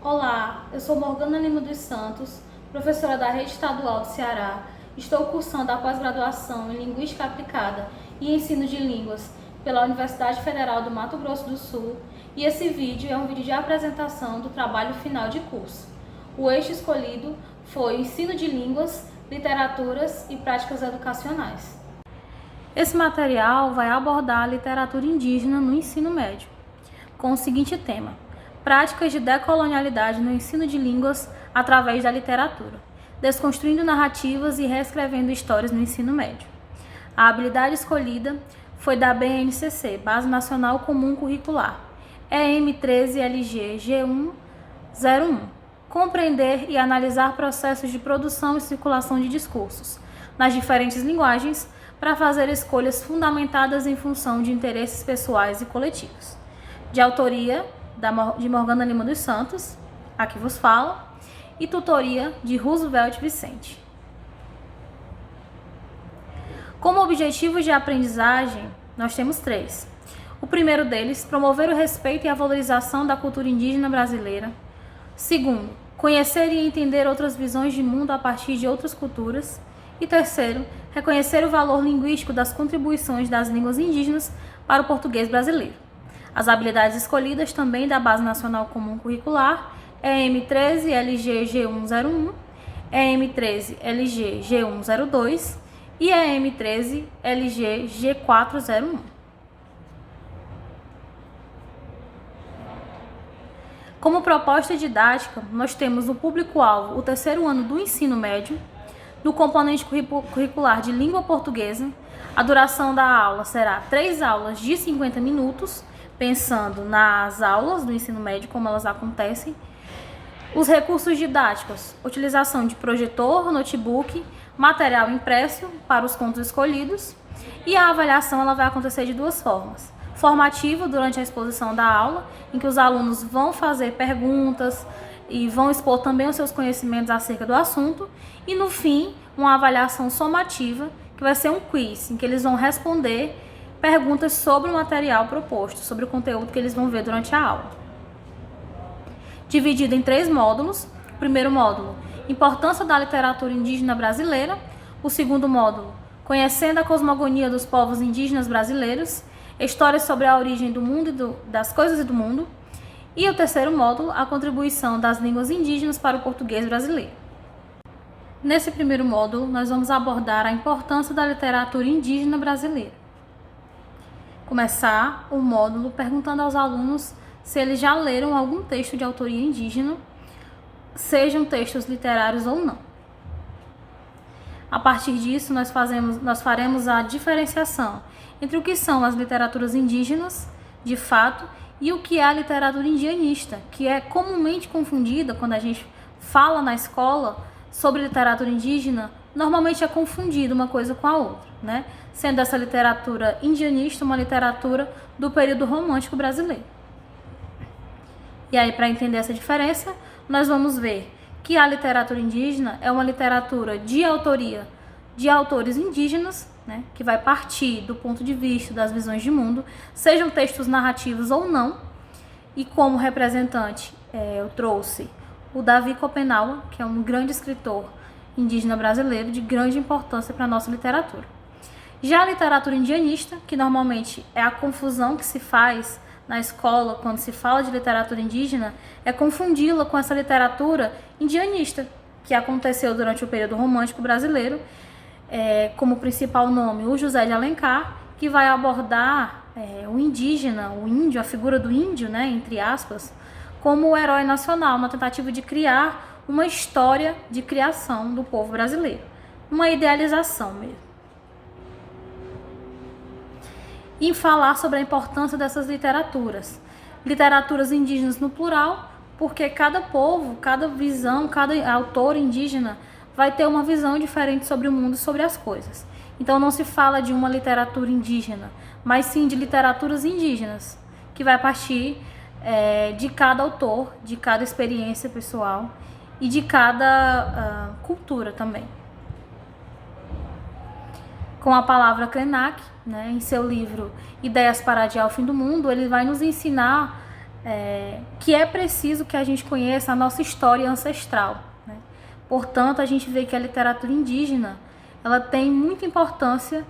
Olá, eu sou Morgana Lima dos Santos, professora da Rede Estadual do Ceará. Estou cursando a pós-graduação em Linguística Aplicada e Ensino de Línguas pela Universidade Federal do Mato Grosso do Sul e esse vídeo é um vídeo de apresentação do trabalho final de curso. O eixo escolhido foi Ensino de Línguas, Literaturas e Práticas Educacionais. Esse material vai abordar a literatura indígena no ensino médio, com o seguinte tema: práticas de decolonialidade no ensino de línguas através da literatura, desconstruindo narrativas e reescrevendo histórias no ensino médio. A habilidade escolhida foi da BNCC, Base Nacional Comum Curricular, EM 13LG G101, compreender e analisar processos de produção e circulação de discursos nas diferentes linguagens para fazer escolhas fundamentadas em função de interesses pessoais e coletivos. De autoria de Morgana Lima dos Santos, aqui vos falo, e tutoria de Roosevelt Vicente. Como objetivos de aprendizagem, nós temos 3. O primeiro deles, promover o respeito e a valorização da cultura indígena brasileira. Segundo, conhecer e entender outras visões de mundo a partir de outras culturas. E terceiro, reconhecer o valor linguístico das contribuições das línguas indígenas para o português brasileiro. As habilidades escolhidas também da Base Nacional Comum Curricular EM 13LG G101, EM 13LG G102 e EM 13LG G401. Como proposta didática, nós temos o público-alvo, o terceiro ano do ensino médio. No componente curricular de língua portuguesa, a duração da aula será 3 aulas de 50 minutos, pensando nas aulas do ensino médio, como elas acontecem. Os recursos didáticos, utilização de projetor, notebook, material impresso para os contos escolhidos. E a avaliação ela vai acontecer de 2 formas. Formativa, durante a exposição da aula, em que os alunos vão fazer perguntas e vão expor também os seus conhecimentos acerca do assunto. E no fim, uma avaliação somativa, que vai ser um quiz, em que eles vão responder perguntas sobre o material proposto, sobre o conteúdo que eles vão ver durante a aula. Dividido em 3 módulos. O primeiro módulo, importância da literatura indígena brasileira. O segundo módulo, conhecendo a cosmogonia dos povos indígenas brasileiros, histórias sobre a origem do mundo das coisas e do mundo. E o terceiro módulo, a contribuição das línguas indígenas para o português brasileiro. Nesse primeiro módulo, nós vamos abordar a importância da literatura indígena brasileira. Começar o módulo perguntando aos alunos se eles já leram algum texto de autoria indígena, sejam textos literários ou não. A partir disso, nós faremos a diferenciação entre o que são as literaturas indígenas, de fato, e o que é a literatura indianista, que é comumente confundida quando a gente fala na escola sobre literatura indígena. Normalmente é confundida uma coisa com a outra, né? Sendo essa literatura indianista uma literatura do período romântico brasileiro. E aí, para entender essa diferença, nós vamos ver que a literatura indígena é uma literatura de autoria de autores indígenas, né, que vai partir do ponto de vista das visões de mundo, sejam textos narrativos ou não. E como representante, eu trouxe o Davi Copenaua, que é um grande escritor indígena brasileiro de grande importância para a nossa literatura. Já a literatura indianista, que normalmente é a confusão que se faz na escola quando se fala de literatura indígena, é confundi-la com essa literatura indianista, que aconteceu durante o período romântico brasileiro, como principal nome o José de Alencar, que vai abordar o indígena, o índio, a figura do índio, né, entre aspas, como o herói nacional, uma tentativa de criar uma história de criação do povo brasileiro, uma idealização mesmo. E falar sobre a importância dessas literaturas indígenas no plural, porque cada povo, cada visão, cada autor indígena vai ter uma visão diferente sobre o mundo e sobre as coisas. Então não se fala de uma literatura indígena, mas sim de literaturas indígenas, que vai partir de cada autor, de cada experiência pessoal e de cada cultura também. Com a palavra Krenak, né, em seu livro Ideias para Adiar o Fim do Mundo, ele vai nos ensinar que é preciso que a gente conheça a nossa história ancestral, né? Portanto, a gente vê que a literatura indígena ela tem muita importância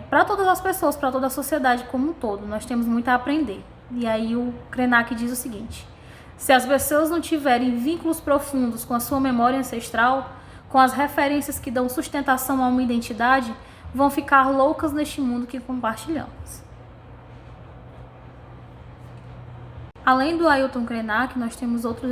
para todas as pessoas, para toda a sociedade como um todo. Nós temos muito a aprender. E aí o Krenak diz o seguinte: se as pessoas não tiverem vínculos profundos com a sua memória ancestral, com as referências que dão sustentação a uma identidade, vão ficar loucas neste mundo que compartilhamos. Além do Ailton Krenak, nós temos outros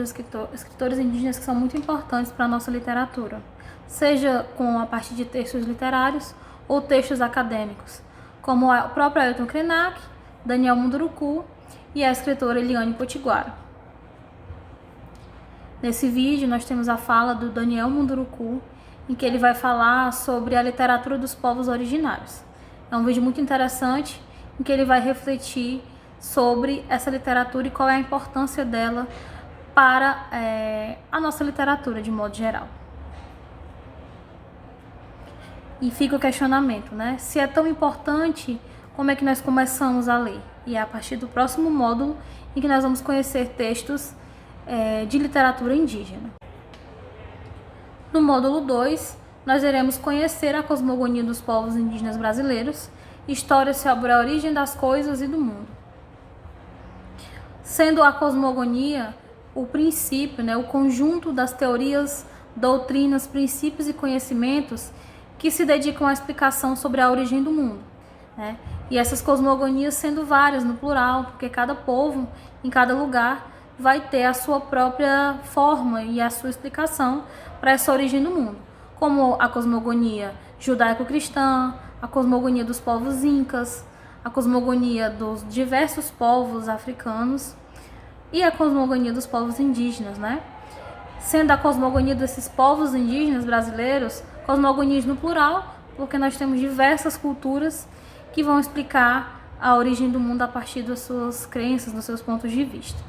escritores indígenas que são muito importantes para a nossa literatura, seja a partir de textos literários ou textos acadêmicos, como o próprio Ailton Krenak, Daniel Munduruku e a escritora Eliane Potiguara. Nesse vídeo nós temos a fala do Daniel Munduruku, em que ele vai falar sobre a literatura dos povos originários. É um vídeo muito interessante, em que ele vai refletir sobre essa literatura e qual é a importância dela para a nossa literatura de modo geral. E fica o questionamento, né? Se é tão importante, como é que nós começamos a ler? E é a partir do próximo módulo em que nós vamos conhecer textos de literatura indígena. No módulo 2, nós iremos conhecer a cosmogonia dos povos indígenas brasileiros, história sobre a origem das coisas e do mundo. Sendo a cosmogonia o princípio, o conjunto das teorias, doutrinas, princípios e conhecimentos que se dedicam à explicação sobre a origem do mundo, né? E essas cosmogonias sendo várias no plural, porque cada povo, em cada lugar, vai ter a sua própria forma e a sua explicação para essa origem do mundo, como a cosmogonia judaico-cristã, a cosmogonia dos povos incas, a cosmogonia dos diversos povos africanos e a cosmogonia dos povos indígenas, né? Sendo a cosmogonia desses povos indígenas brasileiros, cosmogonias no plural, porque nós temos diversas culturas que vão explicar a origem do mundo a partir das suas crenças, dos seus pontos de vista.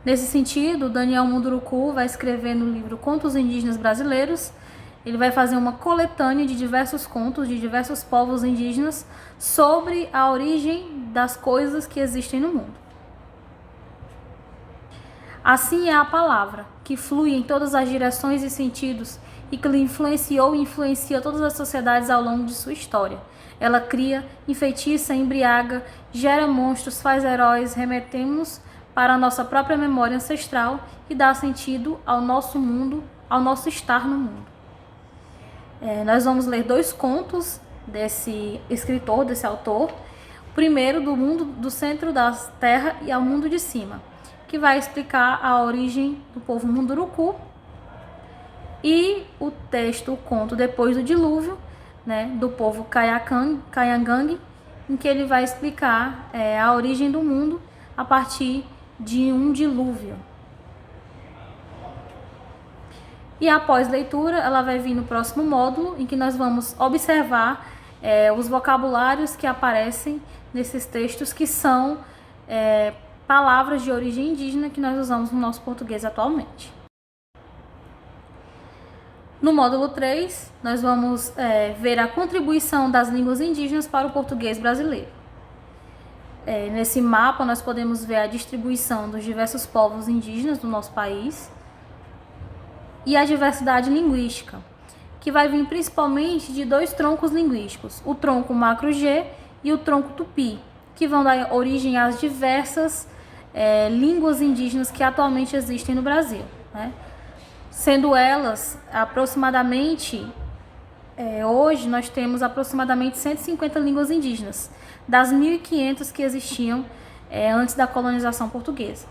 Nesse sentido, Daniel Munduruku vai escrever no livro Contos Indígenas Brasileiros. Ele vai fazer uma coletânea de diversos contos de diversos povos indígenas sobre a origem das coisas que existem no mundo. Assim é a palavra, que flui em todas as direções e sentidos e que influenciou e influencia todas as sociedades ao longo de sua história. Ela cria, enfeitiça, embriaga, gera monstros, faz heróis, remetemos para a nossa própria memória ancestral e dá sentido ao nosso mundo, ao nosso estar no mundo. Nós vamos ler 2 contos desse escritor, desse autor. O primeiro, do mundo do centro da terra e ao mundo de cima, que vai explicar a origem do povo Munduruku. E o texto, o conto Depois do Dilúvio, né, do povo Kayangang, em que ele vai explicar a origem do mundo a partir de um dilúvio. E após leitura, ela vai vir no próximo módulo, em que nós vamos observar os vocabulários que aparecem nesses textos, que são palavras de origem indígena que nós usamos no nosso português atualmente. No módulo 3, nós vamos ver a contribuição das línguas indígenas para o português brasileiro. Nesse mapa, nós podemos ver a distribuição dos diversos povos indígenas do nosso país e a diversidade linguística, que vai vir principalmente de 2 troncos linguísticos, o tronco macro-G e o tronco tupi, que vão dar origem às diversas línguas indígenas que atualmente existem no Brasil, né? Sendo elas aproximadamente, hoje nós temos aproximadamente 150 línguas indígenas, das 1.500 que existiam antes da colonização portuguesa.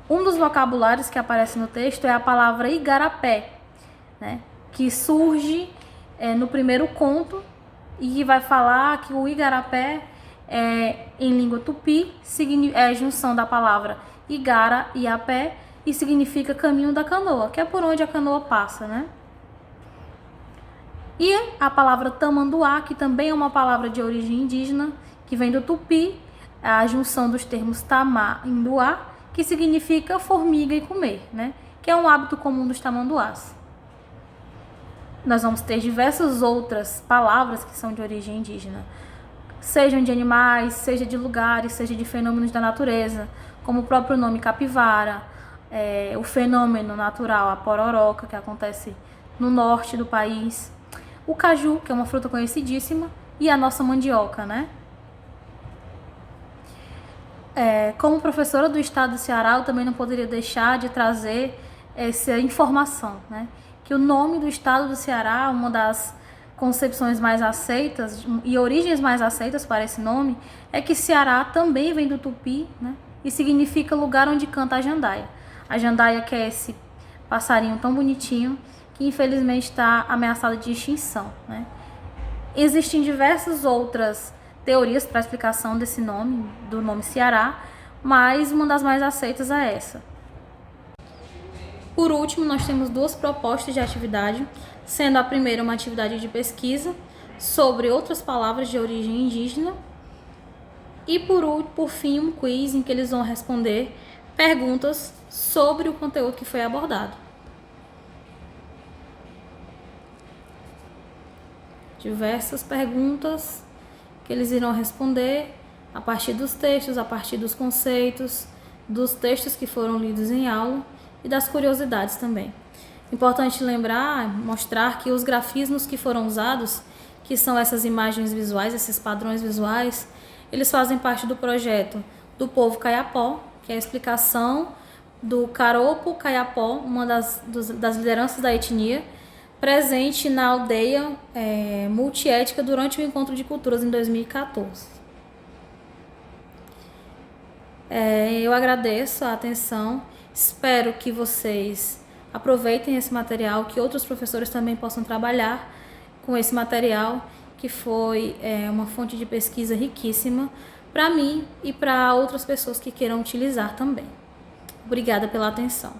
Um dos vocabulários que aparece no texto é a palavra igarapé, né, que surge no primeiro conto e que vai falar que o igarapé em língua tupi é a junção da palavra igara e apé e significa caminho da canoa, que é por onde a canoa passa, né? E a palavra tamanduá, que também é uma palavra de origem indígena, que vem do tupi, a junção dos termos tamá e nduá, que significa formiga e comer, né? Que é um hábito comum dos tamanduás. Nós vamos ter diversas outras palavras que são de origem indígena. sejam de animais, seja de lugares, seja de fenômenos da natureza, como o próprio nome capivara, o fenômeno natural, a pororoca, que acontece no norte do país, o caju, que é uma fruta conhecidíssima, e a nossa mandioca, né? Como professora do estado do Ceará, eu também não poderia deixar de trazer essa informação, né? Que o nome do estado do Ceará, uma das concepções mais aceitas e origens mais aceitas para esse nome, é que Ceará também vem do tupi, né? E significa lugar onde canta a jandaia. A jandaia, que é esse passarinho tão bonitinho que infelizmente está ameaçado de extinção, né? Existem diversas outras teorias para a explicação desse nome, do nome Ceará, mas uma das mais aceitas é essa. Por último, nós temos duas propostas de atividade, sendo a primeira uma atividade de pesquisa sobre outras palavras de origem indígena e por fim um quiz em que eles vão responder perguntas sobre o conteúdo que foi abordado. Diversas perguntas que eles irão responder a partir dos textos, a partir dos conceitos, dos textos que foram lidos em aula e das curiosidades também. Importante lembrar, mostrar que os grafismos que foram usados, que são essas imagens visuais, esses padrões visuais, eles fazem parte do projeto do povo Kayapó, que é a explicação do Karopo Kayapó, uma das lideranças da etnia, presente na aldeia multiétnica durante o Encontro de Culturas em 2014. Eu agradeço a atenção, espero que vocês aproveitem esse material, que outros professores também possam trabalhar com esse material, que foi uma fonte de pesquisa riquíssima para mim e para outras pessoas que queiram utilizar também. Obrigada pela atenção.